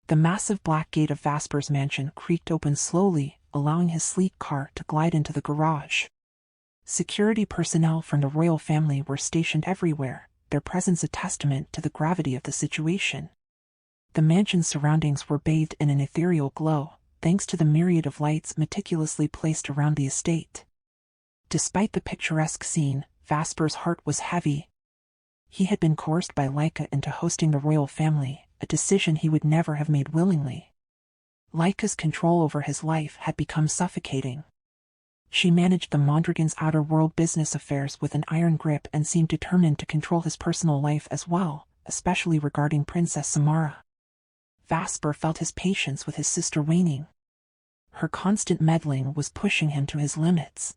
The massive black gate of Vasper's mansion creaked open slowly, allowing his sleek car to glide into the garage. Security personnel from the royal family were stationed everywhere, their presence a testament to the gravity of the situation. The mansion's surroundings were bathed in an ethereal glow, thanks to the myriad of lights meticulously placed around the estate. Despite the picturesque scene, Vasper's heart was heavy. He had been coerced by Laika into hosting the royal family, a decision he would never have made willingly. Laika's control over his life had become suffocating. She managed the Mondragon's outer world business affairs with an iron grip and seemed determined to control his personal life as well, especially regarding Princess Samara. Vasper felt his patience with his sister waning. Her constant meddling was pushing him to his limits.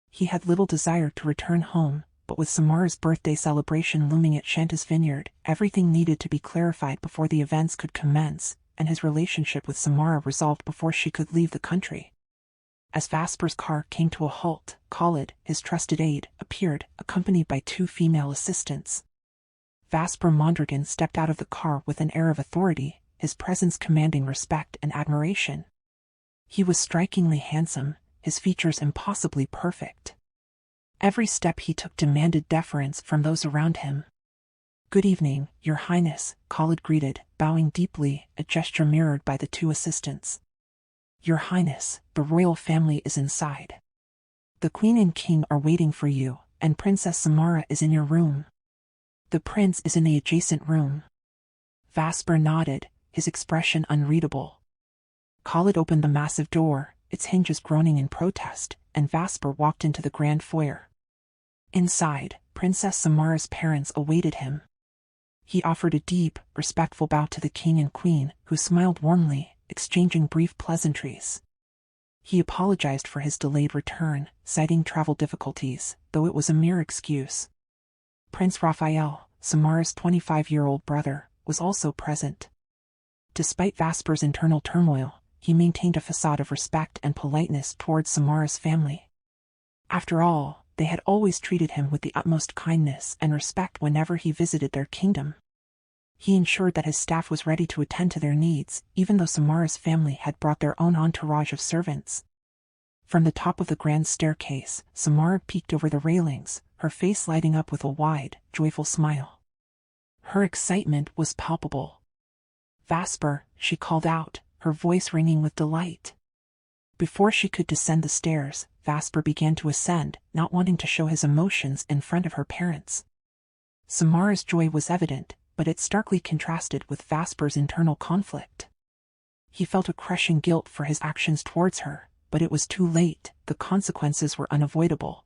He had little desire to return home, but with Samara's birthday celebration looming at Shanta's vineyard, everything needed to be clarified before the events could commence, and his relationship with Samara resolved before she could leave the country. As Vasper's car came to a halt, Khalid, his trusted aide, appeared, accompanied by 2 female assistants. Vasper Mondragon stepped out of the car with an air of authority, his presence commanding respect and admiration. He was strikingly handsome, his features impossibly perfect. Every step he took demanded deference from those around him. "Good evening, Your Highness," Khalid greeted, bowing deeply, a gesture mirrored by the 2 assistants. "Your Highness, the royal family is inside. The Queen and King are waiting for you, and Princess Samara is in your room. The Prince is in the adjacent room." Vasper nodded, his expression unreadable. Khalid opened the massive door, its hinges groaning in protest, and Vasper walked into the grand foyer. Inside, Princess Samara's parents awaited him. He offered a deep, respectful bow to the King and Queen, who smiled warmly, exchanging brief pleasantries. He apologized for his delayed return, citing travel difficulties, though it was a mere excuse. Prince Raphael, Samara's 25-year-old brother, was also present. Despite Vasper's internal turmoil, he maintained a facade of respect and politeness towards Samara's family. After all, they had always treated him with the utmost kindness and respect whenever he visited their kingdom. He ensured that his staff was ready to attend to their needs, even though Samara's family had brought their own entourage of servants. From the top of the grand staircase, Samara peeked over the railings, her face lighting up with a wide, joyful smile. Her excitement was palpable. "Vasper," she called out, her voice ringing with delight. Before she could descend the stairs, Vasper began to ascend, not wanting to show his emotions in front of her parents. Samara's joy was evident, but it starkly contrasted with Vasper's internal conflict. He felt a crushing guilt for his actions towards her, but it was too late, the consequences were unavoidable.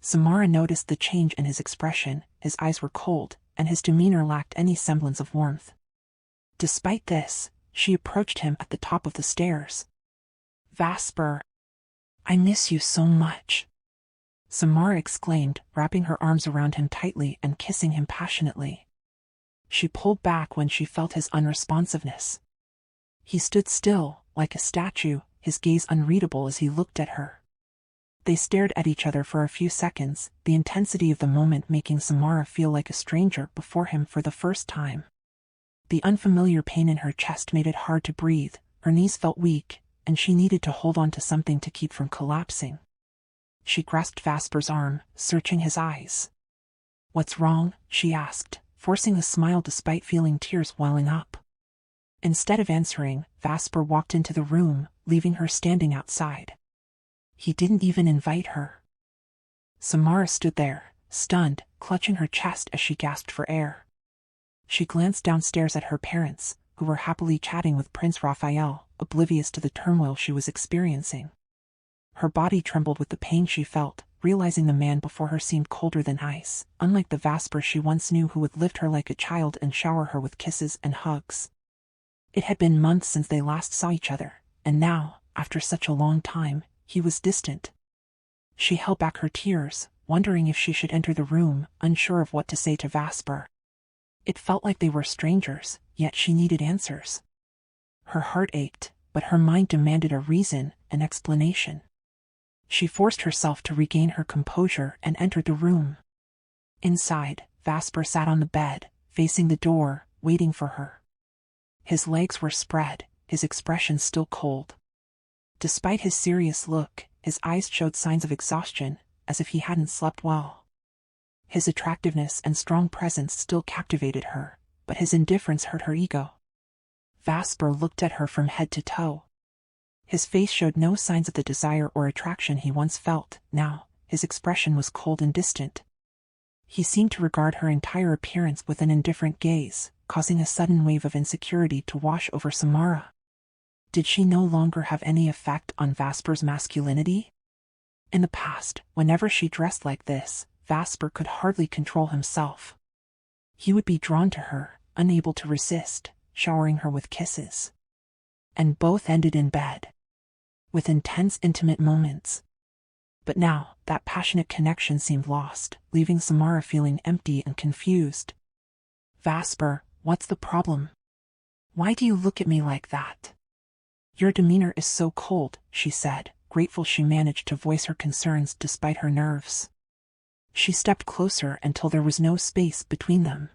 Samara noticed the change in his expression, his eyes were cold, and his demeanor lacked any semblance of warmth. Despite this, she approached him at the top of the stairs. "Vasper, I miss you so much," Samara exclaimed, wrapping her arms around him tightly and kissing him passionately. She pulled back when she felt his unresponsiveness. He stood still, like a statue, his gaze unreadable as he looked at her. They stared at each other for a few seconds, the intensity of the moment making Samara feel like a stranger before him for the first time. The unfamiliar pain in her chest made it hard to breathe, her knees felt weak, and she needed to hold on to something to keep from collapsing. She grasped Vasper's arm, searching his eyes. "What's wrong?" she asked, forcing a smile despite feeling tears welling up. Instead of answering, Vasper walked into the room, leaving her standing outside. He didn't even invite her. Samara stood there, stunned, clutching her chest as she gasped for air. She glanced downstairs at her parents, who were happily chatting with Prince Raphael, oblivious to the turmoil she was experiencing. Her body trembled with the pain she felt, realizing the man before her seemed colder than ice, unlike the Vasper she once knew who would lift her like a child and shower her with kisses and hugs. It had been months since they last saw each other, and now, after such a long time, he was distant. She held back her tears, wondering if she should enter the room, unsure of what to say to Vasper. It felt like they were strangers, yet she needed answers. Her heart ached, but her mind demanded a reason, an explanation. She forced herself to regain her composure and entered the room. Inside, Vasper sat on the bed, facing the door, waiting for her. His legs were spread, his expression still cold. Despite his serious look, his eyes showed signs of exhaustion, as if he hadn't slept well. His attractiveness and strong presence still captivated her, but his indifference hurt her ego. Vasper looked at her from head to toe. His face showed no signs of the desire or attraction he once felt. Now, his expression was cold and distant. He seemed to regard her entire appearance with an indifferent gaze, causing a sudden wave of insecurity to wash over Samara. Did she no longer have any effect on Vasper's masculinity? In the past, whenever she dressed like this, Vasper could hardly control himself. He would be drawn to her, unable to resist, showering her with kisses. And both ended in bed, with intense intimate moments. But now, that passionate connection seemed lost, leaving Samara feeling empty and confused. Vasper, what's the problem? Why do you look at me like that? Your demeanor is so cold, she said, grateful she managed to voice her concerns despite her nerves. She stepped closer until there was no space between them.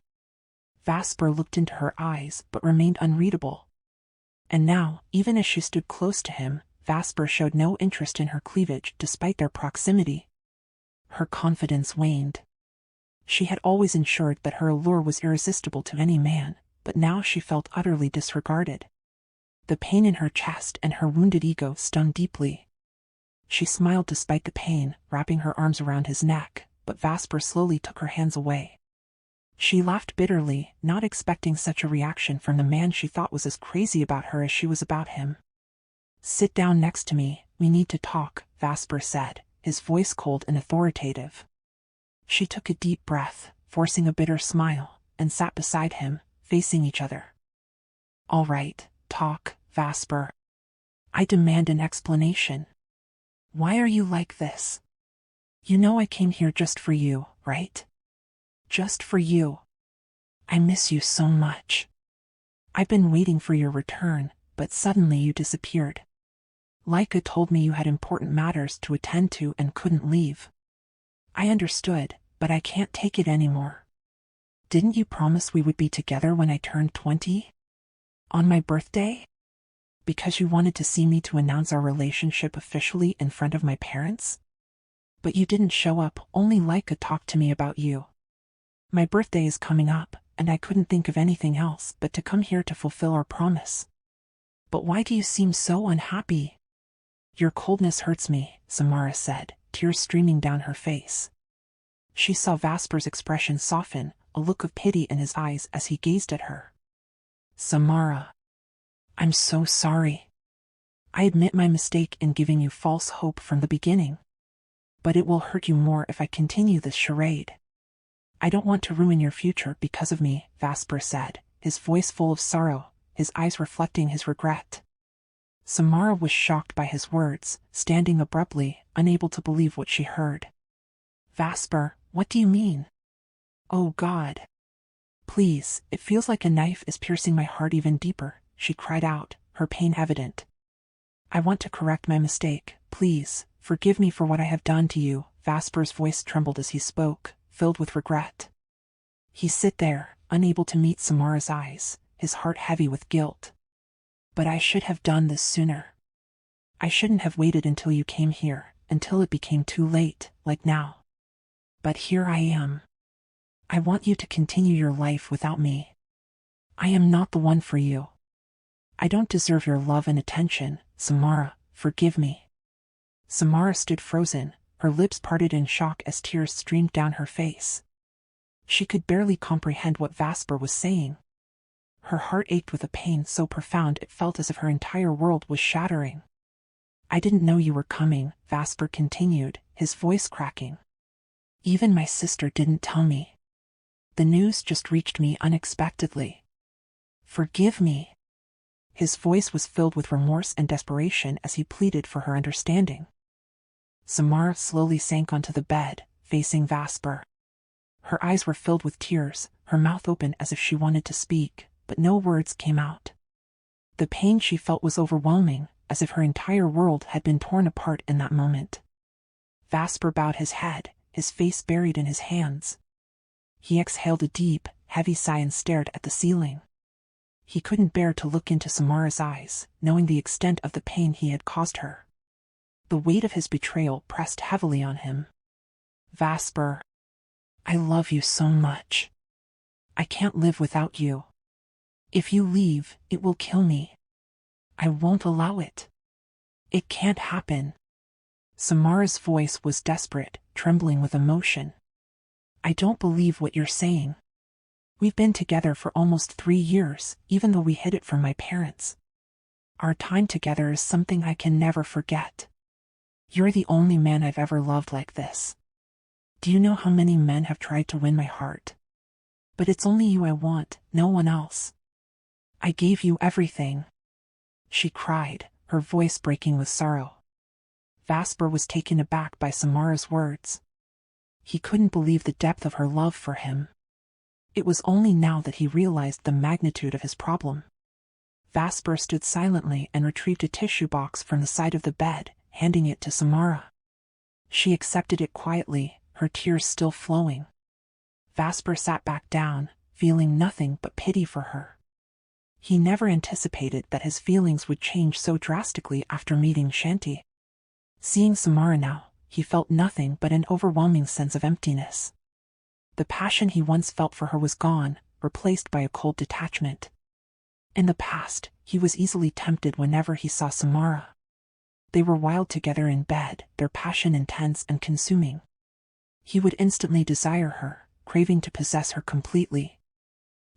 Vasper looked into her eyes but remained unreadable. And now, even as she stood close to him, Vasper showed no interest in her cleavage despite their proximity. Her confidence waned. She had always ensured that her allure was irresistible to any man, but now she felt utterly disregarded. The pain in her chest and her wounded ego stung deeply. She smiled despite the pain, wrapping her arms around his neck, but Vasper slowly took her hands away. She laughed bitterly, not expecting such a reaction from the man she thought was as crazy about her as she was about him. Sit down next to me, we need to talk, Vasper said, his voice cold and authoritative. She took a deep breath, forcing a bitter smile, and sat beside him, facing each other. All right, talk, Vasper. I demand an explanation. Why are you like this? You know I came here just for you, right? Just for you. I miss you so much. I've been waiting for your return, but suddenly you disappeared. Laika told me you had important matters to attend to and couldn't leave. I understood, but I can't take it anymore. Didn't you promise we would be together when I turned 20? On my birthday? Because you wanted to see me to announce our relationship officially in front of my parents? But you didn't show up, only Laika talked to me about you. My birthday is coming up, and I couldn't think of anything else but to come here to fulfill our promise. But why do you seem so unhappy? Your coldness hurts me, Samara said, tears streaming down her face. She saw Vasper's expression soften, a look of pity in his eyes as he gazed at her. Samara. I'm so sorry. I admit my mistake in giving you false hope from the beginning. But it will hurt you more if I continue this charade. I don't want to ruin your future because of me, Vasper said, his voice full of sorrow, his eyes reflecting his regret. Samara was shocked by his words, standing abruptly, unable to believe what she heard. Vasper, what do you mean? Oh God. Please, it feels like a knife is piercing my heart even deeper, she cried out, her pain evident. I want to correct my mistake, please, forgive me for what I have done to you. Vasper's voice trembled as he spoke, filled with regret. He sat there, unable to meet Samara's eyes, his heart heavy with guilt. But I should have done this sooner. I shouldn't have waited until you came here, until it became too late, like now. But here I am. I want you to continue your life without me. I am not the one for you. I don't deserve your love and attention, Samara, forgive me. Samara stood frozen, her lips parted in shock as tears streamed down her face. She could barely comprehend what Vasper was saying. Her heart ached with a pain so profound it felt as if her entire world was shattering. I didn't know you were coming, Vasper continued, his voice cracking. Even my sister didn't tell me. The news just reached me unexpectedly. Forgive me. His voice was filled with remorse and desperation as he pleaded for her understanding. Samara slowly sank onto the bed, facing Vasper. Her eyes were filled with tears, her mouth open as if she wanted to speak, but no words came out. The pain she felt was overwhelming, as if her entire world had been torn apart in that moment. Vasper bowed his head, his face buried in his hands. He exhaled a deep, heavy sigh and stared at the ceiling. He couldn't bear to look into Samara's eyes, knowing the extent of the pain he had caused her. The weight of his betrayal pressed heavily on him. Vasper, I love you so much. I can't live without you. If you leave, it will kill me. I won't allow it. It can't happen. Samara's voice was desperate, trembling with emotion. I don't believe what you're saying. We've been together for almost 3 years, even though we hid it from my parents. Our time together is something I can never forget. You're the only man I've ever loved like this. Do you know how many men have tried to win my heart? But it's only you I want, no one else. I gave you everything. She cried, her voice breaking with sorrow. Vasper was taken aback by Samara's words. He couldn't believe the depth of her love for him. It was only now that he realized the magnitude of his problem. Vasper stood silently and retrieved a tissue box from the side of the bed, handing it to Samara. She accepted it quietly, her tears still flowing. Vasper sat back down, feeling nothing but pity for her. He never anticipated that his feelings would change so drastically after meeting Shanti. Seeing Samara now, he felt nothing but an overwhelming sense of emptiness. The passion he once felt for her was gone, replaced by a cold detachment. In the past, he was easily tempted whenever he saw Samara. They were wild together in bed, their passion intense and consuming. He would instantly desire her, craving to possess her completely.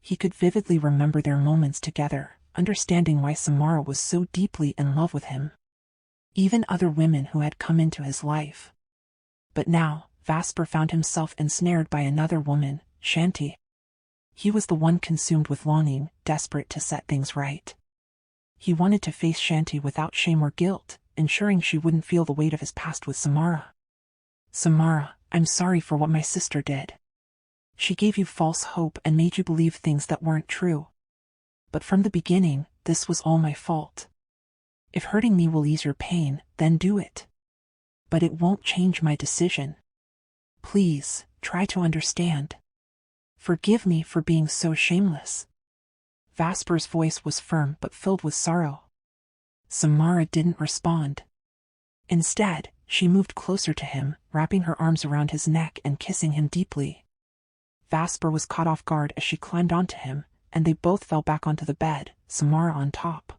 He could vividly remember their moments together, understanding why Samara was so deeply in love with him. Even other women who had come into his life. But now, Vasper found himself ensnared by another woman, Shanti. He was the one consumed with longing, desperate to set things right. He wanted to face Shanti without shame or guilt, ensuring she wouldn't feel the weight of his past with Samara. Samara, I'm sorry for what my sister did. She gave you false hope and made you believe things that weren't true. But from the beginning, this was all my fault. If hurting me will ease your pain, then do it. But it won't change my decision. Please, try to understand. Forgive me for being so shameless. Vasper's voice was firm but filled with sorrow. Samara didn't respond. Instead, she moved closer to him, wrapping her arms around his neck and kissing him deeply. Vasper was caught off guard as she climbed onto him, and they both fell back onto the bed, Samara on top.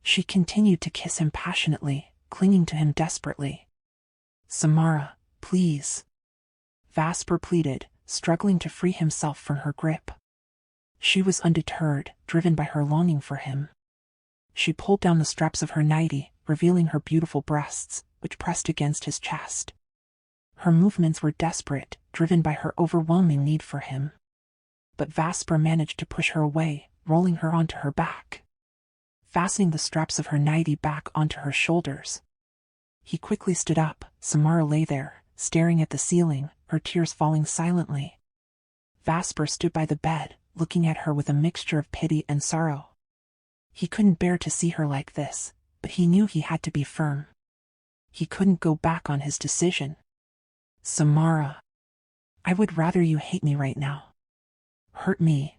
She continued to kiss him passionately, clinging to him desperately. Samara, please. Vasper pleaded, struggling to free himself from her grip. She was undeterred, driven by her longing for him. She pulled down the straps of her nightie, revealing her beautiful breasts, which pressed against his chest. Her movements were desperate, driven by her overwhelming need for him. But Vasper managed to push her away, rolling her onto her back. Fastening the straps of her nightie back onto her shoulders. He quickly stood up. Samara lay there, staring at the ceiling, her tears falling silently. Vasper stood by the bed, looking at her with a mixture of pity and sorrow. He couldn't bear to see her like this, but he knew he had to be firm. He couldn't go back on his decision. Samara, I would rather you hate me right now. Hurt me.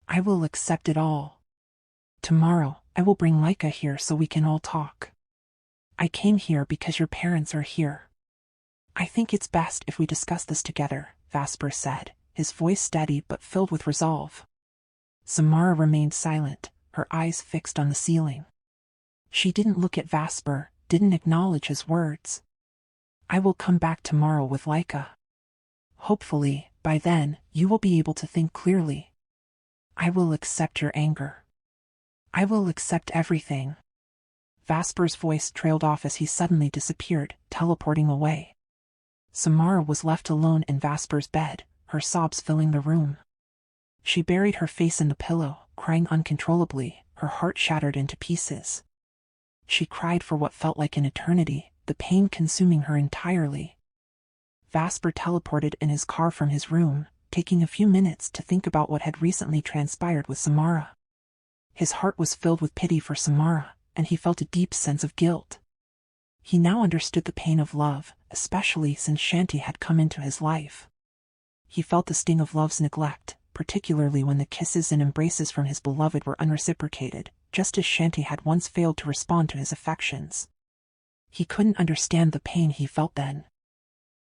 I will accept it all. Tomorrow, I will bring Laika here so we can all talk. I came here because your parents are here. I think it's best if we discuss this together, Vasper said, his voice steady but filled with resolve. Samara remained silent, her eyes fixed on the ceiling. She didn't look at Vasper, didn't acknowledge his words. I will come back tomorrow with Laika. Hopefully, by then, you will be able to think clearly. I will accept your anger. I will accept everything. Vasper's voice trailed off as he suddenly disappeared, teleporting away. Samara was left alone in Vasper's bed, her sobs filling the room. She buried her face in the pillow, crying uncontrollably, her heart shattered into pieces. She cried for what felt like an eternity, the pain consuming her entirely. Vasper teleported in his car from his room, taking a few minutes to think about what had recently transpired with Samara. His heart was filled with pity for Samara, and he felt a deep sense of guilt. He now understood the pain of love, especially since Shanti had come into his life. He felt the sting of love's neglect, particularly when the kisses and embraces from his beloved were unreciprocated, just as Shanti had once failed to respond to his affections. He couldn't understand the pain he felt then.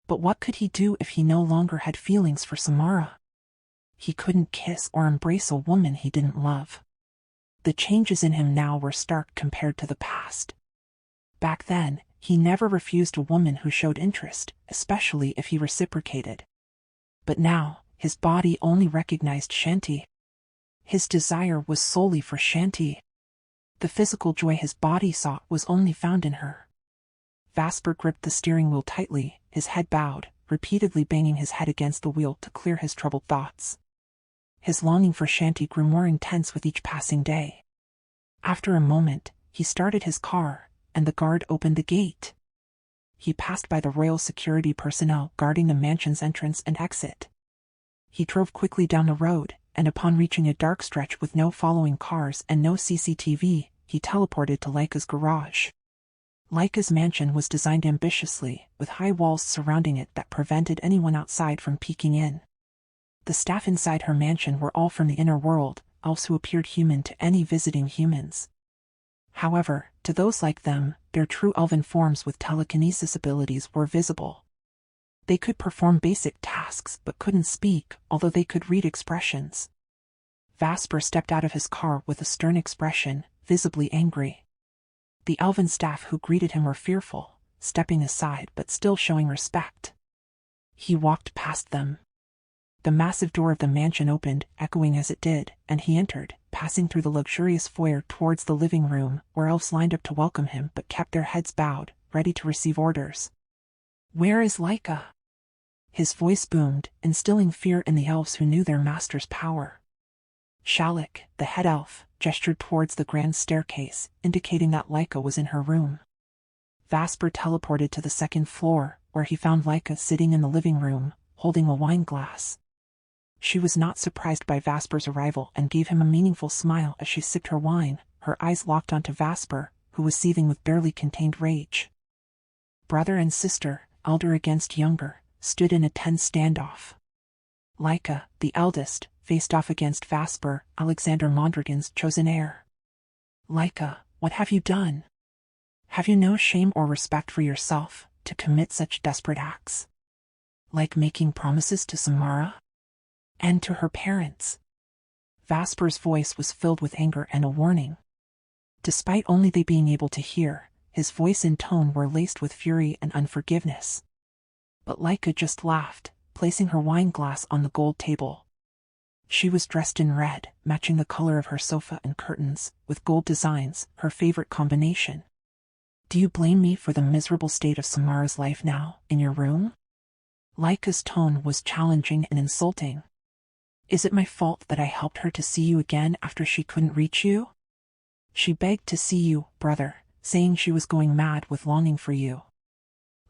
But what could he do if he no longer had feelings for Samara? He couldn't kiss or embrace a woman he didn't love. The changes in him now were stark compared to the past. Back then, he never refused a woman who showed interest, especially if he reciprocated. But now, his body only recognized Shanti. His desire was solely for Shanti. The physical joy his body sought was only found in her. Vasper gripped the steering wheel tightly, his head bowed, repeatedly banging his head against the wheel to clear his troubled thoughts. His longing for Shanti grew more intense with each passing day. After a moment, he started his car, and the guard opened the gate. He passed by the royal security personnel guarding the mansion's entrance and exit. He drove quickly down the road, and upon reaching a dark stretch with no following cars and no CCTV, he teleported to Laika's garage. Laika's mansion was designed ambitiously, with high walls surrounding it that prevented anyone outside from peeking in. The staff inside her mansion were all from the inner world, elves who appeared human to any visiting humans. However, to those like them, their true elven forms with telekinesis abilities were visible. They could perform basic tasks but couldn't speak, although they could read expressions. Vasper stepped out of his car with a stern expression, visibly angry. The elven staff who greeted him were fearful, stepping aside but still showing respect. He walked past them. The massive door of the mansion opened, echoing as it did, and he entered, passing through the luxurious foyer towards the living room, where elves lined up to welcome him but kept their heads bowed, ready to receive orders. "Where is Laika?" His voice boomed, instilling fear in the elves who knew their master's power. Shalik, the head elf, gestured towards the grand staircase, indicating that Laika was in her room. Vasper teleported to the second floor, where he found Laika sitting in the living room, holding a wine glass. She was not surprised by Vasper's arrival and gave him a meaningful smile as she sipped her wine, her eyes locked onto Vasper, who was seething with barely contained rage. Brother and sister, elder against younger, stood in a tense standoff. Laika, the eldest, faced off against Vasper, Alexander Mondragon's chosen heir. "Laika, what have you done? Have you no shame or respect for yourself, to commit such desperate acts? Like making promises to Samara? And to her parents?" Vasper's voice was filled with anger and a warning. Despite only they being able to hear, his voice and tone were laced with fury and unforgiveness. But Laika just laughed, placing her wine glass on the gold table. She was dressed in red, matching the color of her sofa and curtains, with gold designs, her favorite combination. "Do you blame me for the miserable state of Samara's life now, in your room?" Laika's tone was challenging and insulting. "Is it my fault that I helped her to see you again after she couldn't reach you? She begged to see you, brother, saying she was going mad with longing for you."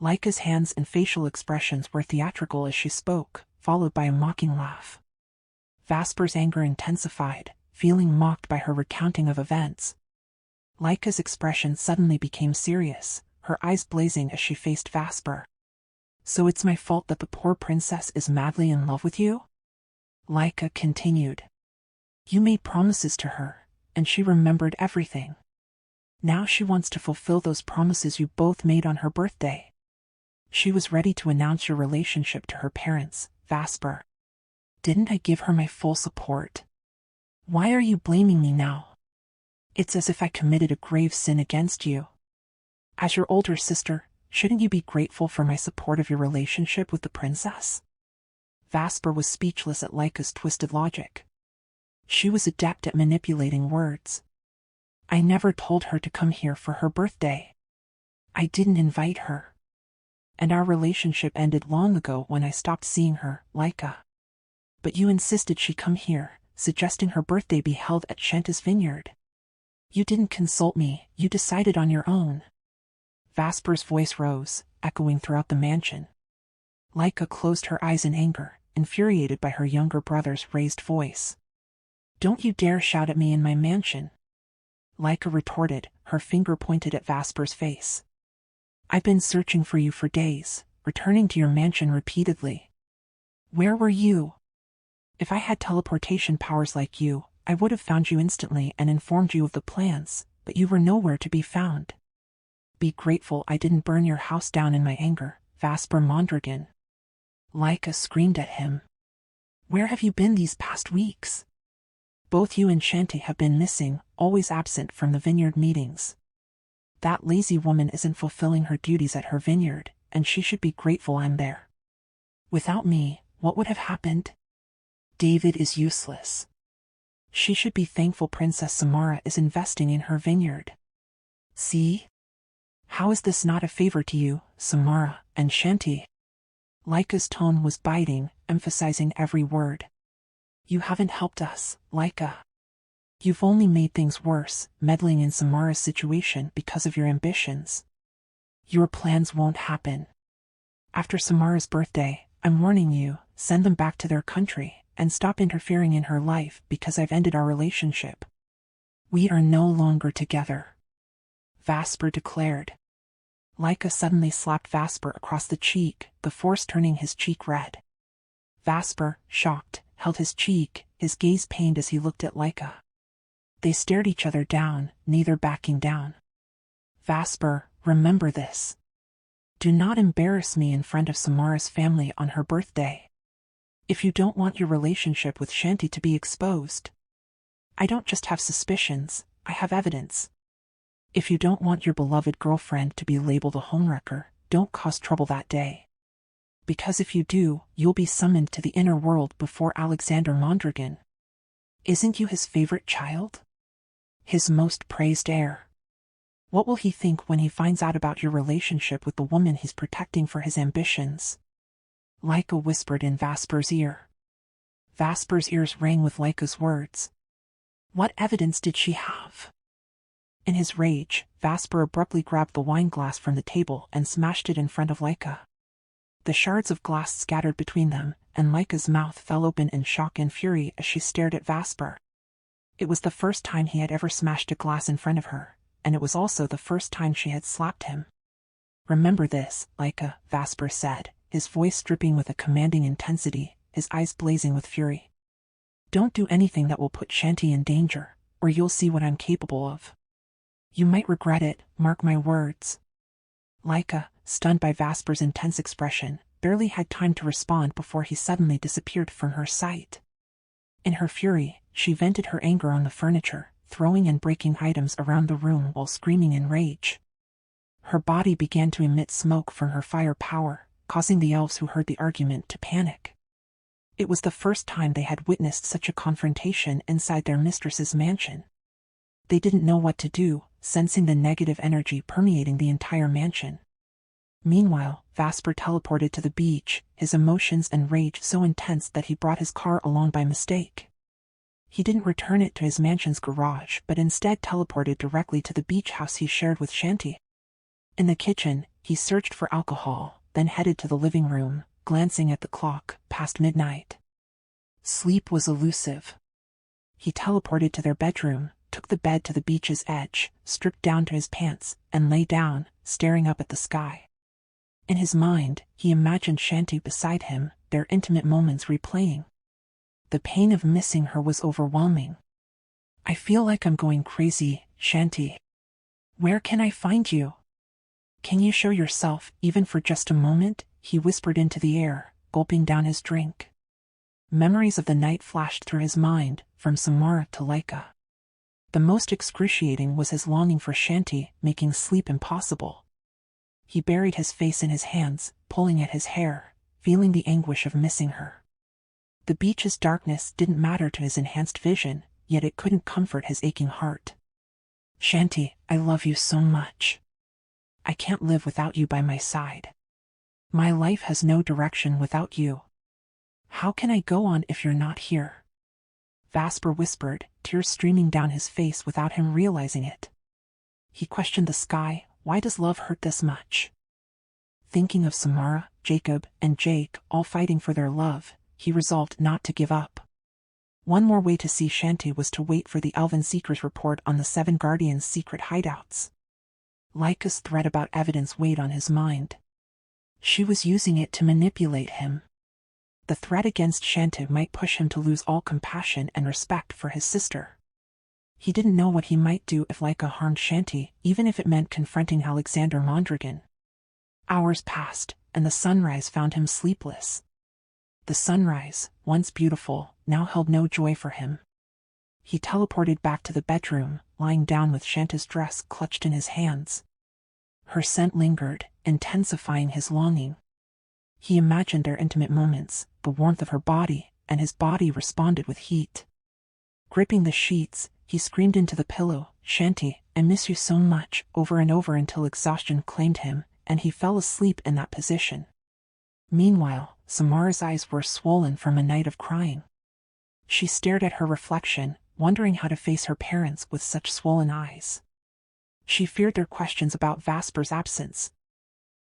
Laika's hands and facial expressions were theatrical as she spoke, followed by a mocking laugh. Vasper's anger intensified, feeling mocked by her recounting of events. Laika's expression suddenly became serious, her eyes blazing as she faced Vasper. "So it's my fault that the poor princess is madly in love with you?" Laika continued. "You made promises to her, and she remembered everything. Now she wants to fulfill those promises you both made on her birthday. She was ready to announce your relationship to her parents, Vasper. Didn't I give her my full support? Why are you blaming me now? It's as if I committed a grave sin against you. As your older sister, shouldn't you be grateful for my support of your relationship with the princess?" Vasper was speechless at Laika's twisted logic. She was adept at manipulating words. "I never told her to come here for her birthday. I didn't invite her. And our relationship ended long ago when I stopped seeing her, Laika. But you insisted she come here, suggesting her birthday be held at Shanta's vineyard. You didn't consult me, you decided on your own." Vasper's voice rose, echoing throughout the mansion. Laika closed her eyes in anger, infuriated by her younger brother's raised voice. "Don't you dare shout at me in my mansion," Laika retorted, her finger pointed at Vasper's face. "I've been searching for you for days, returning to your mansion repeatedly. Where were you? If I had teleportation powers like you, I would have found you instantly and informed you of the plans, but you were nowhere to be found. Be grateful I didn't burn your house down in my anger, Vasper Mondragon. Laika screamed at him. Where have you been these past weeks? Both you and Shanti have been missing, always absent from the vineyard meetings. That lazy woman isn't fulfilling her duties at her vineyard, and she should be grateful I'm there. Without me, what would have happened? David is useless. She should be thankful Princess Samara is investing in her vineyard. See? How is this not a favor to you, Samara and Shanti? Laika's tone was biting, emphasizing every word. You haven't helped us, Laika. You've only made things worse, meddling in Samara's situation because of your ambitions. Your plans won't happen. After Samara's birthday, I'm warning you, send them back to their country, and stop interfering in her life because I've ended our relationship. We are no longer together, Vasper declared. Laika suddenly slapped Vasper across the cheek, the force turning his cheek red. Vasper, shocked, held his cheek, his gaze pained as he looked at Laika. They stared each other down, neither backing down. Vasper, remember this. Do not embarrass me in front of Samara's family on her birthday. If you don't want your relationship with Shanti to be exposed. I don't just have suspicions, I have evidence. If you don't want your beloved girlfriend to be labeled a homewrecker, don't cause trouble that day. Because if you do, you'll be summoned to the inner world before Alexander Mondragon. Isn't you his favorite child? His most praised heir. What will he think when he finds out about your relationship with the woman he's protecting for his ambitions? Laika whispered in Vasper's ear. Vasper's ears rang with Laika's words. What evidence did she have? In his rage, Vasper abruptly grabbed the wine glass from the table and smashed it in front of Laika. The shards of glass scattered between them, and Laika's mouth fell open in shock and fury as she stared at Vasper. It was the first time he had ever smashed a glass in front of her, and it was also the first time she had slapped him. Remember this, Laika, Vasper said, his voice dripping with a commanding intensity, his eyes blazing with fury. Don't do anything that will put Shanti in danger, or you'll see what I'm capable of. You might regret it, mark my words. Laika, stunned by Vasper's intense expression, barely had time to respond before he suddenly disappeared from her sight. In her fury, she vented her anger on the furniture, throwing and breaking items around the room while screaming in rage. Her body began to emit smoke from her fire power, causing the elves who heard the argument to panic. It was the first time they had witnessed such a confrontation inside their mistress's mansion. They didn't know what to do, sensing the negative energy permeating the entire mansion. Meanwhile, Vasper teleported to the beach, his emotions and rage so intense that he brought his car along by mistake. He didn't return it to his mansion's garage but instead teleported directly to the beach house he shared with Shanti. In the kitchen, he searched for alcohol, then headed to the living room, glancing at the clock, past midnight. Sleep was elusive. He teleported to their bedroom, took the bed to the beach's edge, stripped down to his pants, and lay down, staring up at the sky. In his mind, he imagined Shanti beside him, their intimate moments replaying. The pain of missing her was overwhelming. I feel like I'm going crazy, Shanti. Where can I find you? Can you show yourself, even for just a moment? He whispered into the air, gulping down his drink. Memories of the night flashed through his mind, from Samara to Laika. The most excruciating was his longing for Shanti, making sleep impossible. He buried his face in his hands, pulling at his hair, feeling the anguish of missing her. The beach's darkness didn't matter to his enhanced vision, yet it couldn't comfort his aching heart. Shanti, I love you so much. I can't live without you by my side. My life has no direction without you. How can I go on if you're not here? Vasper whispered, tears streaming down his face without him realizing it. He questioned the sky, why does love hurt this much? Thinking of Samara, Jacob, and Jake all fighting for their love, he resolved not to give up. One more way to see Shanti was to wait for the Elven Seeker's report on the 7 Guardians' secret hideouts. Laika's threat about evidence weighed on his mind. She was using it to manipulate him. The threat against Shanti might push him to lose all compassion and respect for his sister. He didn't know what he might do if Laika harmed Shanti, even if it meant confronting Alexander Mondragon. Hours passed, and the sunrise found him sleepless. The sunrise, once beautiful, now held no joy for him. He teleported back to the bedroom, lying down with Shanti's dress clutched in his hands. Her scent lingered, intensifying his longing. He imagined their intimate moments, the warmth of her body, and his body responded with heat. Gripping the sheets, he screamed into the pillow, "Shanti, I miss you so much," over and over until exhaustion claimed him, and he fell asleep in that position. Meanwhile, Samara's eyes were swollen from a night of crying. She stared at her reflection, wondering how to face her parents with such swollen eyes. She feared their questions about Vasper's absence.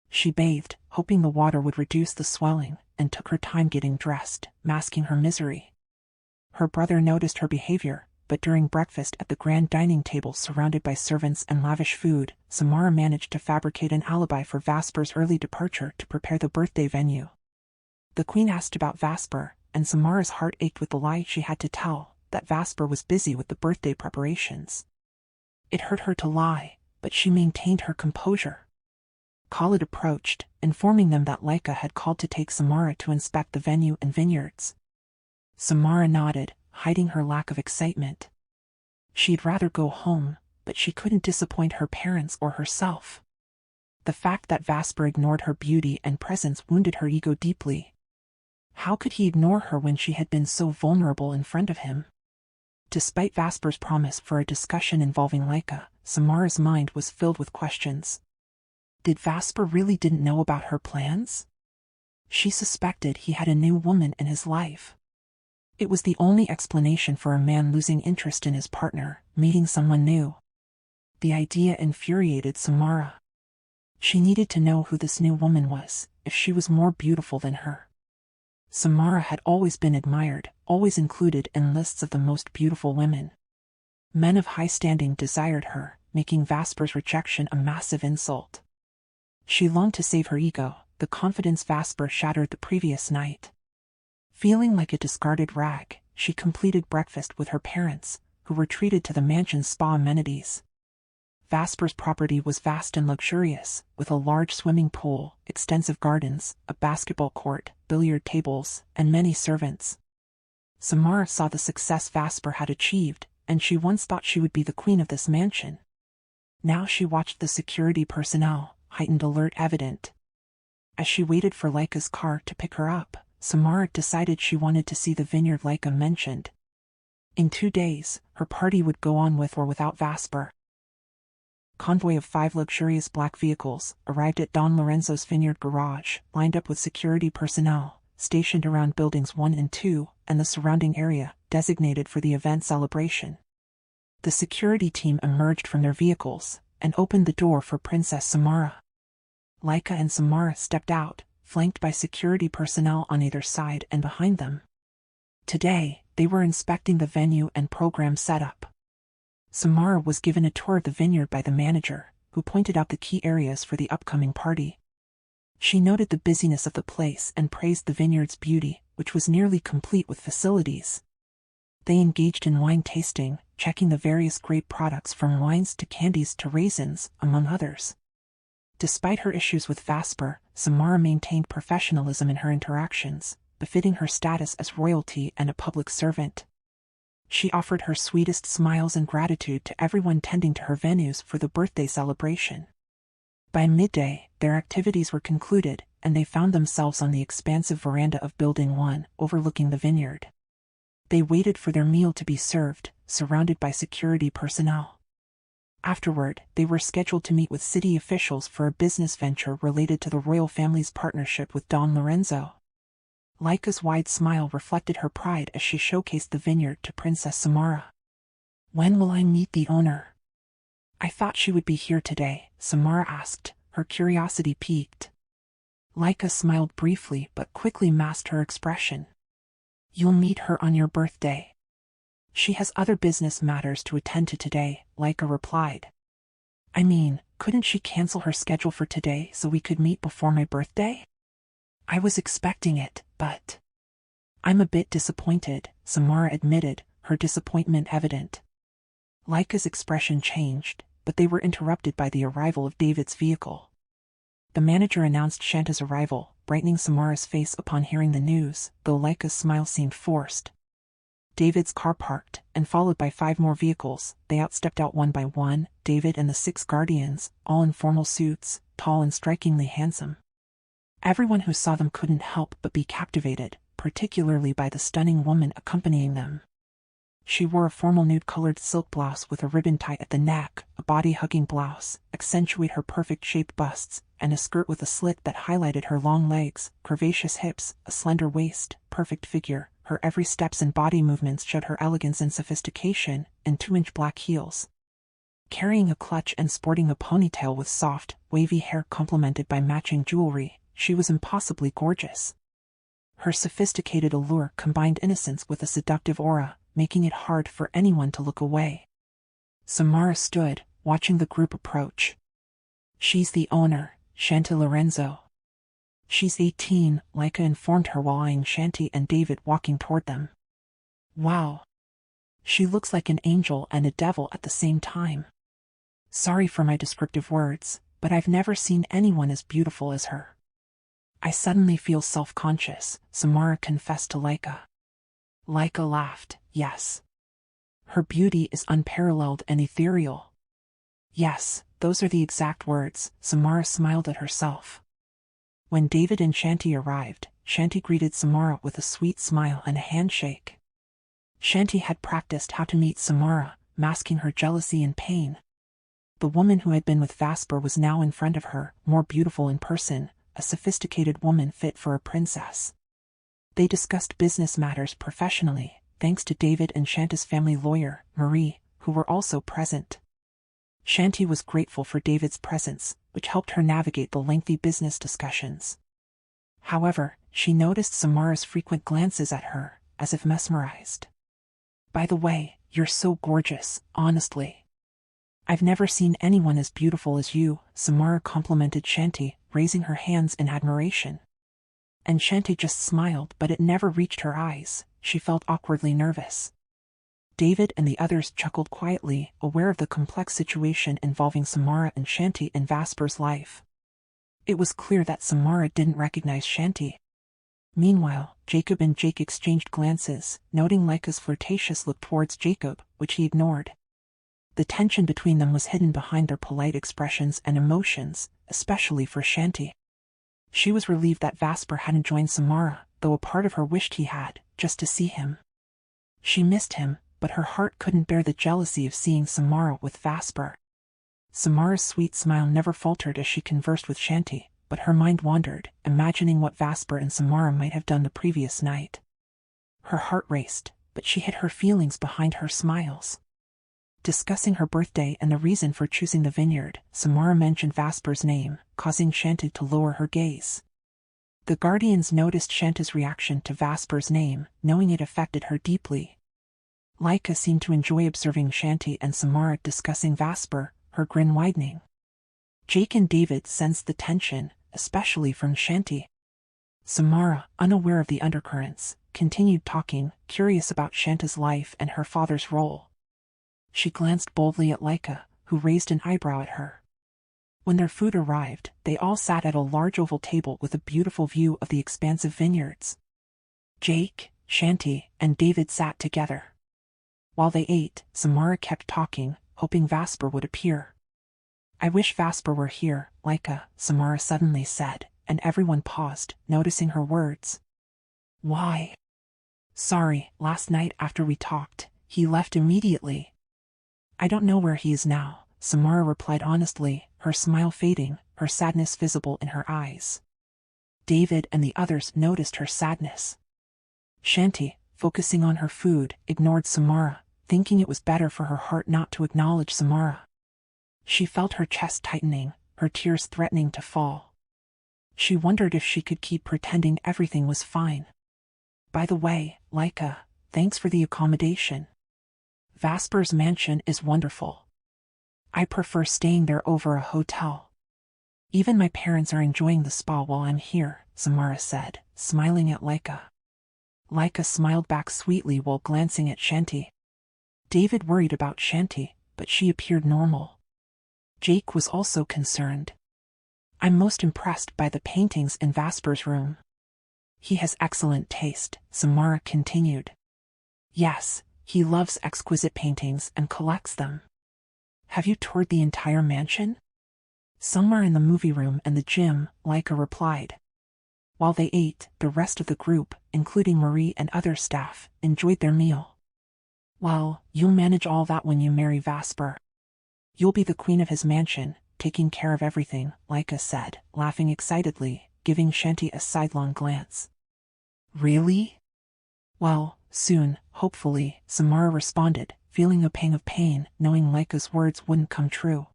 She bathed, hoping the water would reduce the swelling, and took her time getting dressed, masking her misery. Her brother noticed her behavior, but during breakfast at the grand dining table surrounded by servants and lavish food, Samara managed to fabricate an alibi for Vasper's early departure to prepare the birthday venue. The queen asked about Vasper, and Samara's heart ached with the lie she had to tell, that Vasper was busy with the birthday preparations. It hurt her to lie, but she maintained her composure. Khalid approached, informing them that Laika had called to take Samara to inspect the venue and vineyards. Samara nodded, hiding her lack of excitement. She'd rather go home, but she couldn't disappoint her parents or herself. The fact that Vasper ignored her beauty and presence wounded her ego deeply. How could he ignore her when she had been so vulnerable in front of him? Despite Vasper's promise for a discussion involving Laika, Samara's mind was filled with questions. Did Vasper really didn't know about her plans? She suspected he had a new woman in his life. It was the only explanation for a man losing interest in his partner, meeting someone new. The idea infuriated Samara. She needed to know who this new woman was, if she was more beautiful than her. Samara had always been admired, always included in lists of the most beautiful women. Men of high standing desired her, making Vasper's rejection a massive insult. She longed to save her ego, the confidence Vasper shattered the previous night. Feeling like a discarded rag, she completed breakfast with her parents, who were treated to the mansion's spa amenities. Vasper's property was vast and luxurious, with a large swimming pool, extensive gardens, a basketball court, billiard tables, and many servants. Samara saw the success Vasper had achieved, and she once thought she would be the queen of this mansion. Now she watched the security personnel, heightened alert evident. As she waited for Laika's car to pick her up, Samara decided she wanted to see the vineyard Laika mentioned. In 2 days, her party would go on with or without Vasper. Convoy of 5 luxurious black vehicles arrived at Don Lorenzo's vineyard garage, lined up with security personnel, stationed around buildings 1 and 2, and the surrounding area, designated for the event celebration. The security team emerged from their vehicles, and opened the door for Princess Samara. Laika and Samara stepped out, flanked by security personnel on either side and behind them. Today, they were inspecting the venue and program setup. Samara was given a tour of the vineyard by the manager, who pointed out the key areas for the upcoming party. She noted the busyness of the place and praised the vineyard's beauty, which was nearly complete with facilities. They engaged in wine tasting, checking the various grape products from wines to candies to raisins, among others. Despite her issues with Vasper, Samara maintained professionalism in her interactions, befitting her status as royalty and a public servant. She offered her sweetest smiles and gratitude to everyone tending to her venues for the birthday celebration. By midday, their activities were concluded, and they found themselves on the expansive veranda of Building 1, overlooking the vineyard. They waited for their meal to be served, surrounded by security personnel. Afterward, they were scheduled to meet with city officials for a business venture related to the royal family's partnership with Don Lorenzo. Laika's wide smile reflected her pride as she showcased the vineyard to Princess Samara. "When will I meet the owner?" "I thought she would be here today," Samara asked, her curiosity piqued. Laika smiled briefly but quickly masked her expression. "You'll meet her on your birthday." "She has other business matters to attend to today," Laika replied. "I mean, couldn't she cancel her schedule for today so we could meet before my birthday?" "I was expecting it, but..." I'm a bit disappointed, Samara admitted, her disappointment evident. Laika's expression changed, but they were interrupted by the arrival of David's vehicle. The manager announced Shanta's arrival, brightening Samara's face upon hearing the news, though Laika's smile seemed forced. David's car parked, and followed by 5 more vehicles, they outstepped out one by one, David and the 6 guardians, all in formal suits, tall and strikingly handsome. Everyone who saw them couldn't help but be captivated, particularly by the stunning woman accompanying them. She wore a formal nude-colored silk blouse with a ribbon tie at the neck, a body-hugging blouse, accentuate her perfect-shaped busts, and a skirt with a slit that highlighted her long legs, curvaceous hips, a slender waist, perfect figure. Her every steps and body movements showed her elegance and sophistication, in 2-inch black heels. Carrying a clutch and sporting a ponytail with soft, wavy hair complemented by matching jewelry, she was impossibly gorgeous. Her sophisticated allure combined innocence with a seductive aura, making it hard for anyone to look away. Samara stood, watching the group approach. She's the owner, Shanta Lorenzo. She's 18, Laika informed her while eyeing Shanti and David walking toward them. Wow. She looks like an angel and a devil at the same time. Sorry for my descriptive words, but I've never seen anyone as beautiful as her. I suddenly feel self-conscious, Samara confessed to Laika. Laika laughed, yes. Her beauty is unparalleled and ethereal. Yes, those are the exact words, Samara smiled at herself. When David and Shanti arrived, Shanti greeted Samara with a sweet smile and a handshake. Shanti had practiced how to meet Samara, masking her jealousy and pain. The woman who had been with Vasper was now in front of her, more beautiful in person, a sophisticated woman fit for a princess. They discussed business matters professionally, thanks to David and Shanta's family lawyer, Marie, who were also present. Shanti was grateful for David's presence, which helped her navigate the lengthy business discussions. However, she noticed Samara's frequent glances at her, as if mesmerized. By the way, you're so gorgeous, honestly. I've never seen anyone as beautiful as you, Samara complimented Shanti, raising her hands in admiration. And Shanti just smiled, but it never reached her eyes. She felt awkwardly nervous. David and the others chuckled quietly, aware of the complex situation involving Samara and Shanti in Vasper's life. It was clear that Samara didn't recognize Shanti. Meanwhile, Jacob and Jake exchanged glances, noting Laika's flirtatious look towards Jacob, which he ignored. The tension between them was hidden behind their polite expressions and emotions, especially for Shanti. She was relieved that Vasper hadn't joined Samara, though a part of her wished he had, just to see him. She missed him, but her heart couldn't bear the jealousy of seeing Samara with Vasper. Samara's sweet smile never faltered as she conversed with Shanti, but her mind wandered, imagining what Vasper and Samara might have done the previous night. Her heart raced, but she hid her feelings behind her smiles. Discussing her birthday and the reason for choosing the vineyard, Samara mentioned Vasper's name, causing Shanti to lower her gaze. The guardians noticed Shanta's reaction to Vasper's name, knowing it affected her deeply. Laika seemed to enjoy observing Shanti and Samara discussing Vasper, her grin widening. Jake and David sensed the tension, especially from Shanti. Samara, unaware of the undercurrents, continued talking, curious about Shanta's life and her father's role. She glanced boldly at Laika, who raised an eyebrow at her. When their food arrived, they all sat at a large oval table with a beautiful view of the expansive vineyards. Jake, Shanti, and David sat together. While they ate, Samara kept talking, hoping Vasper would appear. I wish Vasper were here, Laika, Samara suddenly said, and everyone paused, noticing her words. Why? Sorry, last night after we talked, he left immediately. I don't know where he is now, Samara replied honestly, her smile fading, her sadness visible in her eyes. David and the others noticed her sadness. Shanti, focusing on her food, ignored Samara, thinking it was better for her heart not to acknowledge Samara. She felt her chest tightening, her tears threatening to fall. She wondered if she could keep pretending everything was fine. By the way, Laika, thanks for the accommodation. Vasper's mansion is wonderful. I prefer staying there over a hotel. Even my parents are enjoying the spa while I'm here, Samara said, smiling at Laika. Laika smiled back sweetly while glancing at Shanti. David worried about Shanti, but she appeared normal. Jake was also concerned. I'm most impressed by the paintings in Vasper's room. He has excellent taste, Samara continued. Yes, he loves exquisite paintings and collects them. Have you toured the entire mansion? Somewhere in the movie room and the gym, Laika replied. While they ate, the rest of the group, including Marie and other staff, enjoyed their meal. Well, you'll manage all that when you marry Vasper. You'll be the queen of his mansion, taking care of everything, Laika said, laughing excitedly, giving Shanti a sidelong glance. Really? Well, soon, hopefully, Samara responded, feeling a pang of pain, knowing Laika's words wouldn't come true.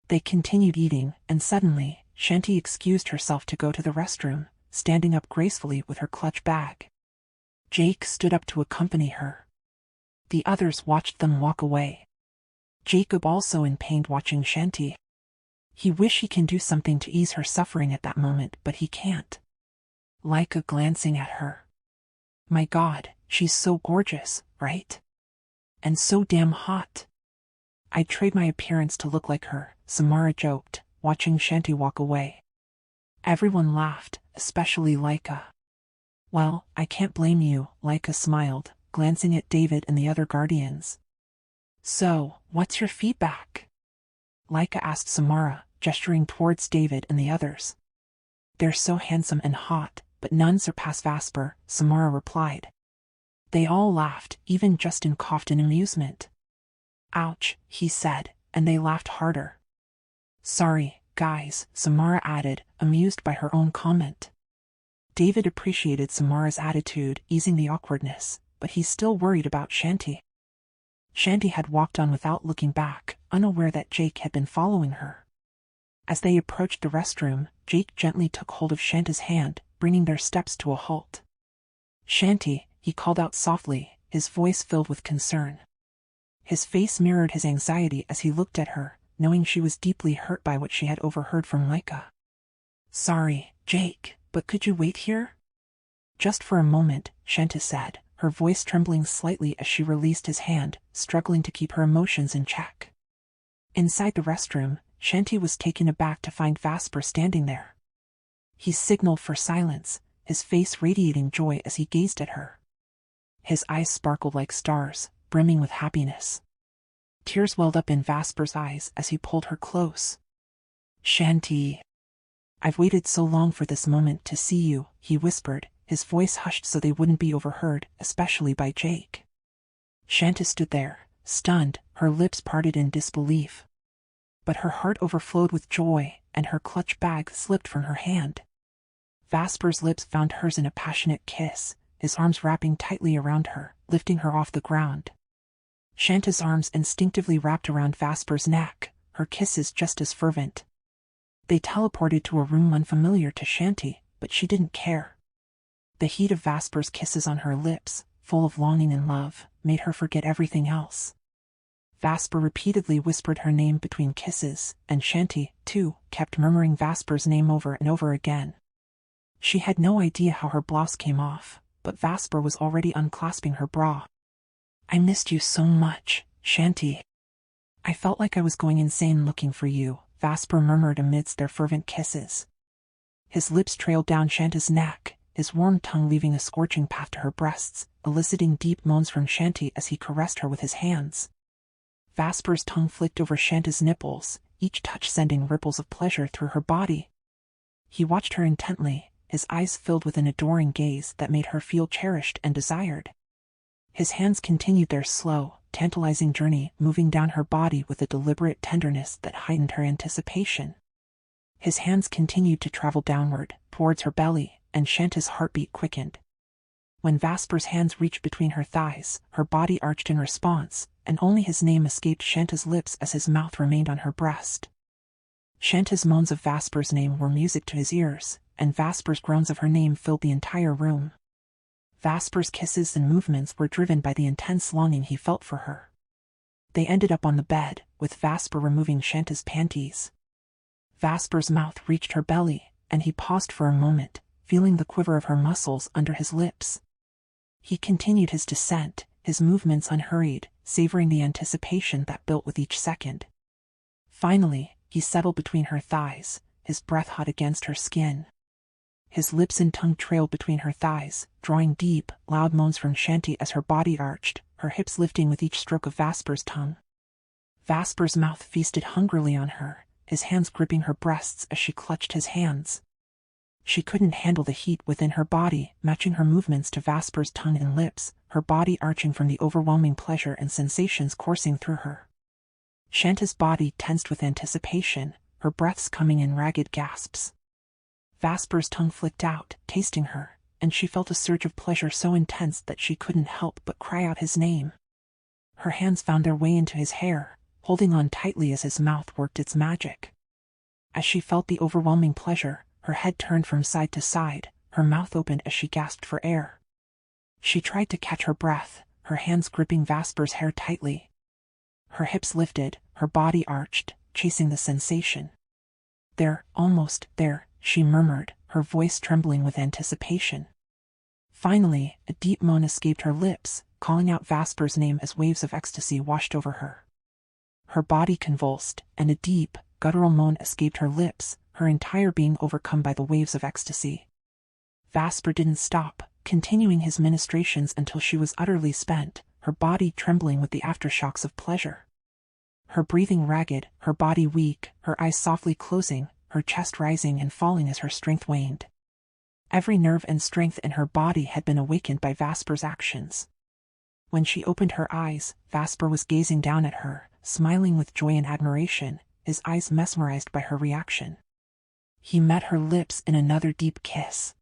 They continued eating, and suddenly, Shanti excused herself to go to the restroom, standing up gracefully with her clutch bag. Jake stood up to accompany her. The others watched them walk away. Jacob also in pain watching Shanti. He wished he can do something to ease her suffering at that moment, but he can't. Laika glancing at her. My God, she's so gorgeous, right? And so damn hot. I'd trade my appearance to look like her, Samara joked, watching Shanti walk away. Everyone laughed, especially Laika. Well, I can't blame you, Laika smiled, glancing at David and the other guardians. So, what's your feedback? Laika asked Samara, gesturing towards David and the others. They're so handsome and hot, but none surpass Vasper, Samara replied. They all laughed, even Justin coughed in amusement. Ouch, he said, and they laughed harder. Sorry, guys, Samara added, amused by her own comment. David appreciated Samara's attitude, easing the awkwardness, but he's still worried about Shanti. Shanti had walked on without looking back, unaware that Jake had been following her. As they approached the restroom, Jake gently took hold of Shanti's hand, bringing their steps to a halt. Shanti, he called out softly, his voice filled with concern. His face mirrored his anxiety as he looked at her, knowing she was deeply hurt by what she had overheard from Laika. Sorry, Jake, but could you wait here? Just for a moment, Shanti said, her voice trembling slightly as she released his hand, struggling to keep her emotions in check. Inside the restroom, Shanti was taken aback to find Vasper standing there. He signaled for silence, his face radiating joy as he gazed at her. His eyes sparkled like stars, brimming with happiness. Tears welled up in Vasper's eyes as he pulled her close. Shanti. I've waited so long for this moment to see you, he whispered, his voice hushed so they wouldn't be overheard, especially by Jake. Shanti stood there, stunned, her lips parted in disbelief. But her heart overflowed with joy, and her clutch bag slipped from her hand. Vasper's lips found hers in a passionate kiss, his arms wrapping tightly around her, lifting her off the ground. Shanti's arms instinctively wrapped around Vasper's neck, her kisses just as fervent. They teleported to a room unfamiliar to Shanti, but she didn't care. The heat of Vasper's kisses on her lips, full of longing and love, made her forget everything else. Vasper repeatedly whispered her name between kisses, and Shanti, too, kept murmuring Vasper's name over and over again. She had no idea how her blouse came off, but Vasper was already unclasping her bra. I missed you so much, Shanti. I felt like I was going insane looking for you, Vasper murmured amidst their fervent kisses. His lips trailed down Shanti's neck, his warm tongue leaving a scorching path to her breasts, eliciting deep moans from Shanti as he caressed her with his hands. Vasper's tongue flicked over Shanti's nipples, each touch sending ripples of pleasure through her body. He watched her intently, his eyes filled with an adoring gaze that made her feel cherished and desired. His hands continued their slow, tantalizing journey, moving down her body with a deliberate tenderness that heightened her anticipation. His hands continued to travel downward, towards her belly, and Shanti's heartbeat quickened. When Vasper's hands reached between her thighs, her body arched in response, and only his name escaped Shanti's lips as his mouth remained on her breast. Shanti's moans of Vasper's name were music to his ears, and Vasper's groans of her name filled the entire room. Vasper's kisses and movements were driven by the intense longing he felt for her. They ended up on the bed, with Vasper removing Shanti's panties. Vasper's mouth reached her belly, and he paused for a moment, feeling the quiver of her muscles under his lips. He continued his descent, his movements unhurried, savoring the anticipation that built with each second. Finally, he settled between her thighs, his breath hot against her skin. His lips and tongue trailed between her thighs, drawing deep, loud moans from Shanti as her body arched, her hips lifting with each stroke of Vasper's tongue. Vasper's mouth feasted hungrily on her, his hands gripping her breasts as she clutched his hands. She couldn't handle the heat within her body, matching her movements to Vasper's tongue and lips, her body arching from the overwhelming pleasure and sensations coursing through her. Shanta's body tensed with anticipation, her breaths coming in ragged gasps. Vasper's tongue flicked out, tasting her, and she felt a surge of pleasure so intense that she couldn't help but cry out his name. Her hands found their way into his hair, holding on tightly as his mouth worked its magic. As she felt the overwhelming pleasure, her head turned from side to side, her mouth opened as she gasped for air. She tried to catch her breath, her hands gripping Vasper's hair tightly. Her hips lifted, her body arched, chasing the sensation. "There, almost there," she murmured, her voice trembling with anticipation. Finally, a deep moan escaped her lips, calling out Vasper's name as waves of ecstasy washed over her. Her body convulsed, and a deep, guttural moan escaped her lips, her entire being overcome by the waves of ecstasy. Vasper didn't stop, continuing his ministrations until she was utterly spent, her body trembling with the aftershocks of pleasure. Her breathing ragged, her body weak, her eyes softly closing, her chest rising and falling as her strength waned. Every nerve and strength in her body had been awakened by Vasper's actions. When she opened her eyes, Vasper was gazing down at her, smiling with joy and admiration, his eyes mesmerized by her reaction. He met her lips in another deep kiss.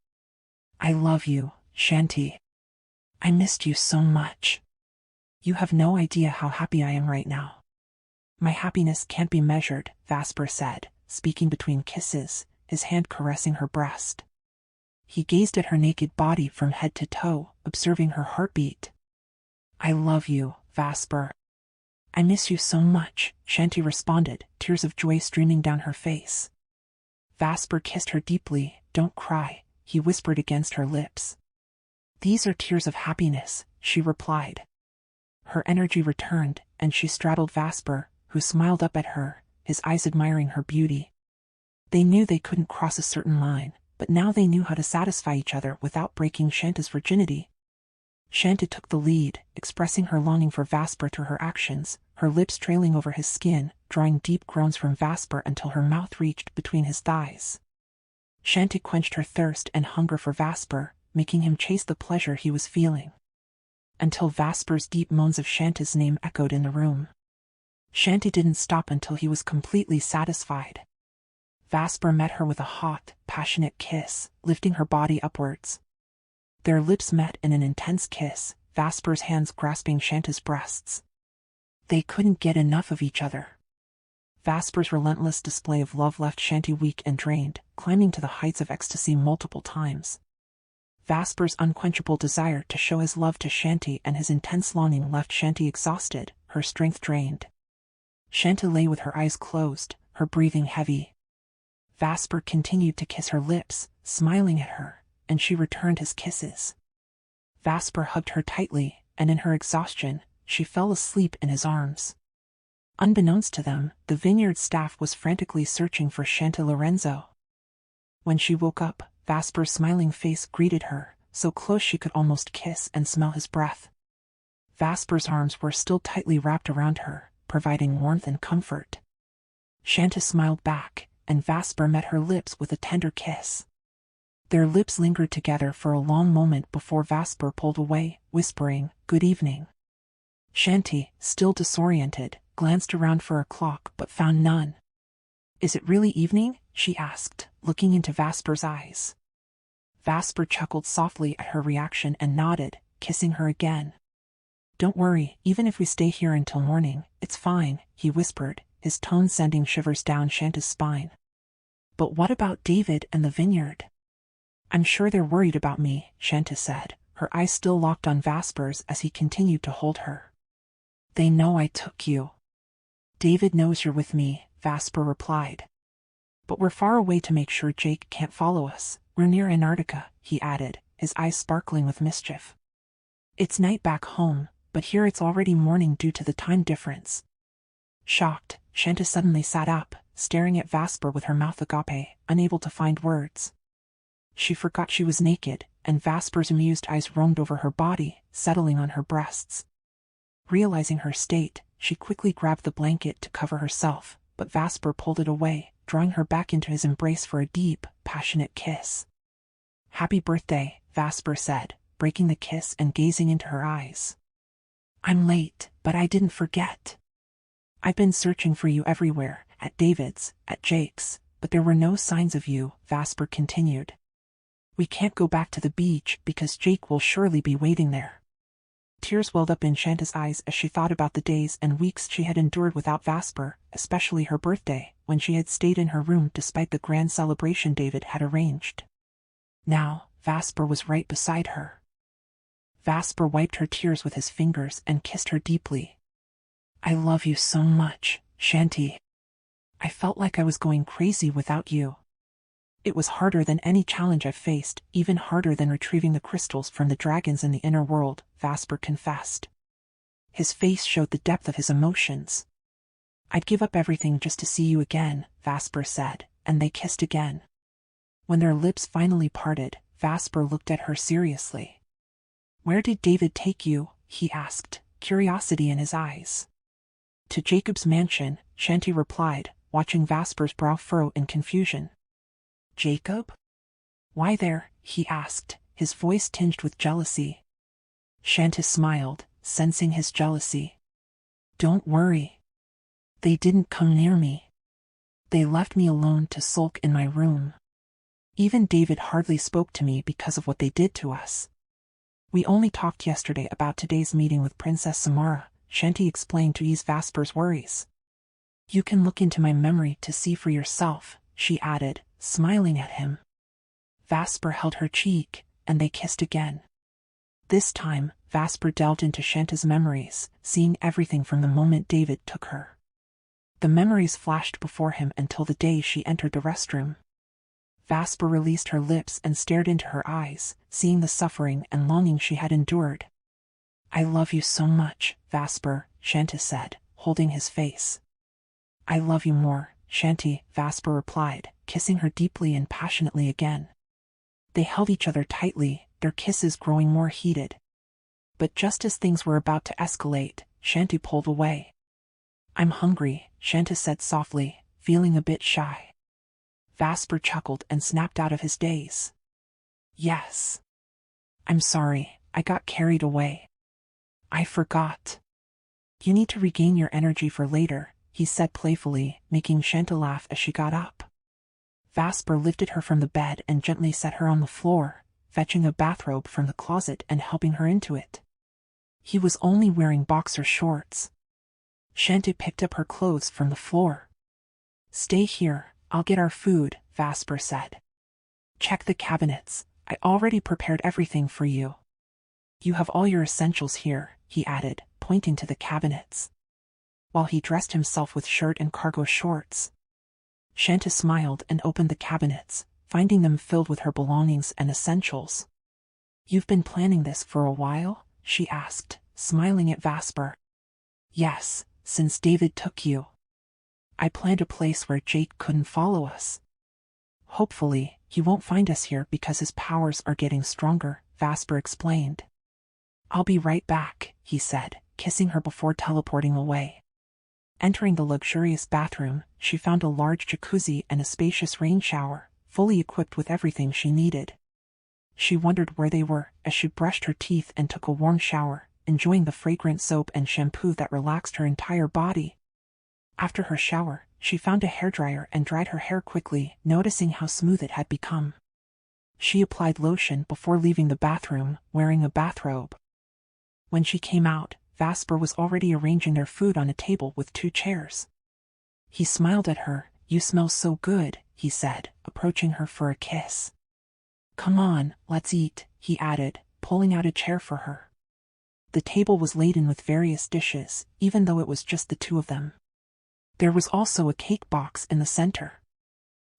"I love you, Shanti. I missed you so much. You have no idea how happy I am right now." "My happiness can't be measured," Vasper said, speaking between kisses, his hand caressing her breast. He gazed at her naked body from head to toe, observing her heartbeat. "I love you, Vasper." "I miss you so much," Shanti responded, tears of joy streaming down her face. Vasper kissed her deeply. "Don't cry," he whispered against her lips. "These are tears of happiness," she replied. Her energy returned, and she straddled Vasper, who smiled up at her, his eyes admiring her beauty. They knew they couldn't cross a certain line, but now they knew how to satisfy each other without breaking Shanta's virginity. Shanta took the lead, expressing her longing for Vasper through her actions, her lips trailing over his skin, drawing deep groans from Vasper until her mouth reached between his thighs. Shanta quenched her thirst and hunger for Vasper, making him chase the pleasure he was feeling. Until Vasper's deep moans of Shanta's name echoed in the room. Shanti didn't stop until he was completely satisfied. Vasper met her with a hot, passionate kiss, lifting her body upwards. Their lips met in an intense kiss, Vasper's hands grasping Shanta's breasts. They couldn't get enough of each other. Vasper's relentless display of love left Shanti weak and drained, climbing to the heights of ecstasy multiple times. Vasper's unquenchable desire to show his love to Shanti and his intense longing left Shanti exhausted, her strength drained. Shanta lay with her eyes closed, her breathing heavy. Vasper continued to kiss her lips, smiling at her, and she returned his kisses. Vasper hugged her tightly, and in her exhaustion, she fell asleep in his arms. Unbeknownst to them, the vineyard staff was frantically searching for Shanta Lorenzo. When she woke up, Vasper's smiling face greeted her, so close she could almost kiss and smell his breath. Vasper's arms were still tightly wrapped around her, providing warmth and comfort. Shanta smiled back, and Vasper met her lips with a tender kiss. Their lips lingered together for a long moment before Vasper pulled away, whispering, "Good evening." Shanti, still disoriented, glanced around for a clock but found none. "Is it really evening?" she asked, looking into Vasper's eyes. Vasper chuckled softly at her reaction and nodded, kissing her again. "Don't worry, even if we stay here until morning, it's fine," he whispered, his tone sending shivers down Shanta's spine. "But what about David and the vineyard?" "I'm sure they're worried about me," Shanta said, her eyes still locked on Vasper's as he continued to hold her. "They know I took you." "David knows you're with me," Vasper replied. "But we're far away to make sure Jake can't follow us. We're near Antarctica," he added, his eyes sparkling with mischief. It's night back home, but here it's already morning due to the time difference. Shocked, Shanta suddenly sat up, staring at Vasper with her mouth agape, unable to find words. She forgot she was naked, and Vasper's amused eyes roamed over her body, settling on her breasts. Realizing her state, she quickly grabbed the blanket to cover herself, but Vasper pulled it away, drawing her back into his embrace for a deep, passionate kiss. "Happy birthday," Vasper said, breaking the kiss and gazing into her eyes. "I'm late, but I didn't forget. I've been searching for you everywhere, at David's, at Jake's, but there were no signs of you," Vasper continued. "We can't go back to the beach because Jake will surely be waiting there." Tears welled up in Shanta's eyes as she thought about the days and weeks she had endured without Vasper, especially her birthday, when she had stayed in her room despite the grand celebration David had arranged. Now, Vasper was right beside her. Vasper wiped her tears with his fingers and kissed her deeply. "I love you so much, Shanti. I felt like I was going crazy without you. It was harder than any challenge I've faced, even harder than retrieving the crystals from the dragons in the inner world," Vasper confessed. His face showed the depth of his emotions. "I'd give up everything just to see you again," Vasper said, and they kissed again. When their lips finally parted, Vasper looked at her seriously. "Where did David take you?" he asked, curiosity in his eyes. "To Jacob's mansion," Shanti replied, watching Vasper's brow furrow in confusion. "Jacob? Why there?" he asked, his voice tinged with jealousy. Shanta smiled, sensing his jealousy. "Don't worry. They didn't come near me. They left me alone to sulk in my room. Even David hardly spoke to me because of what they did to us. We only talked yesterday about today's meeting with Princess Samara," Shanti explained to ease Vasper's worries. "You can look into my memory to see for yourself," she added, smiling at him. Vasper held her cheek, and they kissed again. This time, Vasper delved into Shanta's memories, seeing everything from the moment David took her. The memories flashed before him until the day she entered the restroom. Vasper released her lips and stared into her eyes, seeing the suffering and longing she had endured. "I love you so much, Vasper," Shanta said, holding his face. "I love you more, Shanti," Vasper replied, kissing her deeply and passionately again. They held each other tightly, their kisses growing more heated. But just as things were about to escalate, Shanti pulled away. "I'm hungry," Shanta said softly, feeling a bit shy. Vasper chuckled and snapped out of his daze. "Yes. I'm sorry, I got carried away. I forgot. You need to regain your energy for later," he said playfully, making Shanta laugh as she got up. Vasper lifted her from the bed and gently set her on the floor, fetching a bathrobe from the closet and helping her into it. He was only wearing boxer shorts. Shanta picked up her clothes from the floor. "Stay here, I'll get our food," Vasper said. "Check the cabinets, I already prepared everything for you. You have all your essentials here," he added, pointing to the cabinets. While he dressed himself with shirt and cargo shorts. Shanta smiled and opened the cabinets, finding them filled with her belongings and essentials. "You've been planning this for a while?" she asked, smiling at Vasper. "Yes, since David took you. I planned a place where Jake couldn't follow us. Hopefully, he won't find us here because his powers are getting stronger," Vasper explained. "I'll be right back," he said, kissing her before teleporting away. Entering the luxurious bathroom, she found a large jacuzzi and a spacious rain shower, fully equipped with everything she needed. She wondered where they were as she brushed her teeth and took a warm shower, enjoying the fragrant soap and shampoo that relaxed her entire body. After her shower, she found a hairdryer and dried her hair quickly, noticing how smooth it had become. She applied lotion before leaving the bathroom, wearing a bathrobe. When she came out, Vasper was already arranging their food on a table with 2 chairs. He smiled at her. "You smell so good," he said, approaching her for a kiss. "Come on, let's eat," he added, pulling out a chair for her. The table was laden with various dishes, even though it was just the 2 of them. There was also a cake box in the center.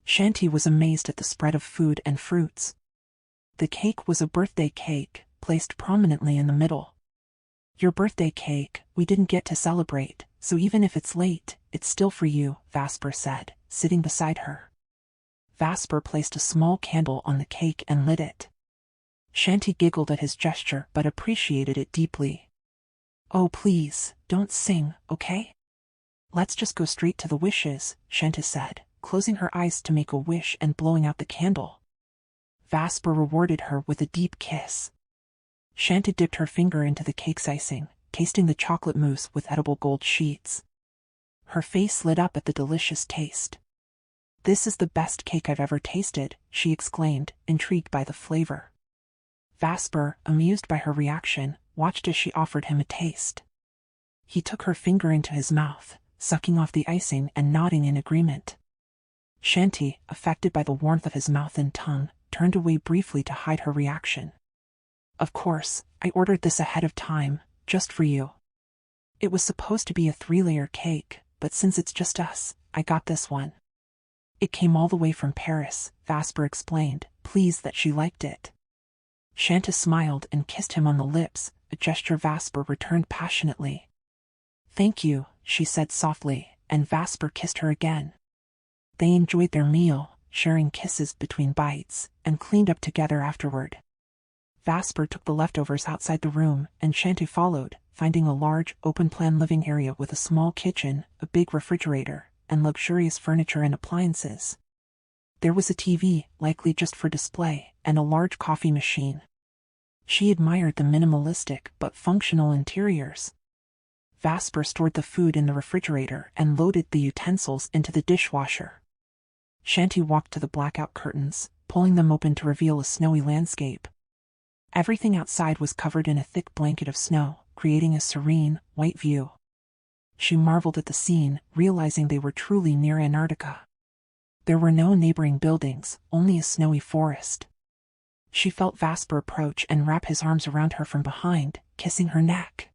Shanti was amazed at the spread of food and fruits. The cake was a birthday cake, placed prominently in the middle. Your birthday cake, we didn't get to celebrate, so even if it's late, it's still for you, Vasper said, sitting beside her. Vasper placed a small candle on the cake and lit it. Shanti giggled at his gesture but appreciated it deeply. Oh please, don't sing, okay? Let's just go straight to the wishes, Shanti said, closing her eyes to make a wish and blowing out the candle. Vasper rewarded her with a deep kiss. Shanti dipped her finger into the cake's icing, tasting the chocolate mousse with edible gold sheets. Her face lit up at the delicious taste. This is the best cake I've ever tasted, she exclaimed, intrigued by the flavor. Vasper, amused by her reaction, watched as she offered him a taste. He took her finger into his mouth, sucking off the icing and nodding in agreement. Shanti, affected by the warmth of his mouth and tongue, turned away briefly to hide her reaction. Of course, I ordered this ahead of time, just for you. It was supposed to be a 3-layer cake, but since it's just us, I got this one. It came all the way from Paris, Vasper explained, pleased that she liked it. Shanti smiled and kissed him on the lips, a gesture Vasper returned passionately. Thank you, she said softly, and Vasper kissed her again. They enjoyed their meal, sharing kisses between bites, and cleaned up together afterward. Vasper took the leftovers outside the room, and Shanti followed, finding a large, open-plan living area with a small kitchen, a big refrigerator, and luxurious furniture and appliances. There was a TV, likely just for display, and a large coffee machine. She admired the minimalistic but functional interiors. Vasper stored the food in the refrigerator and loaded the utensils into the dishwasher. Shanti walked to the blackout curtains, pulling them open to reveal a snowy landscape. Everything outside was covered in a thick blanket of snow, creating a serene, white view. She marveled at the scene, realizing they were truly near Antarctica. There were no neighboring buildings, only a snowy forest. She felt Vasper approach and wrap his arms around her from behind, kissing her neck.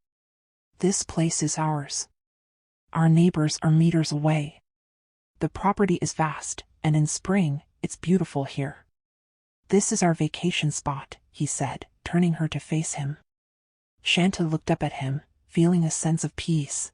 This place is ours. Our neighbors are meters away. The property is vast, and in spring, it's beautiful here. This is our vacation spot, he said, turning her to face him. Shanti looked up at him, feeling a sense of peace.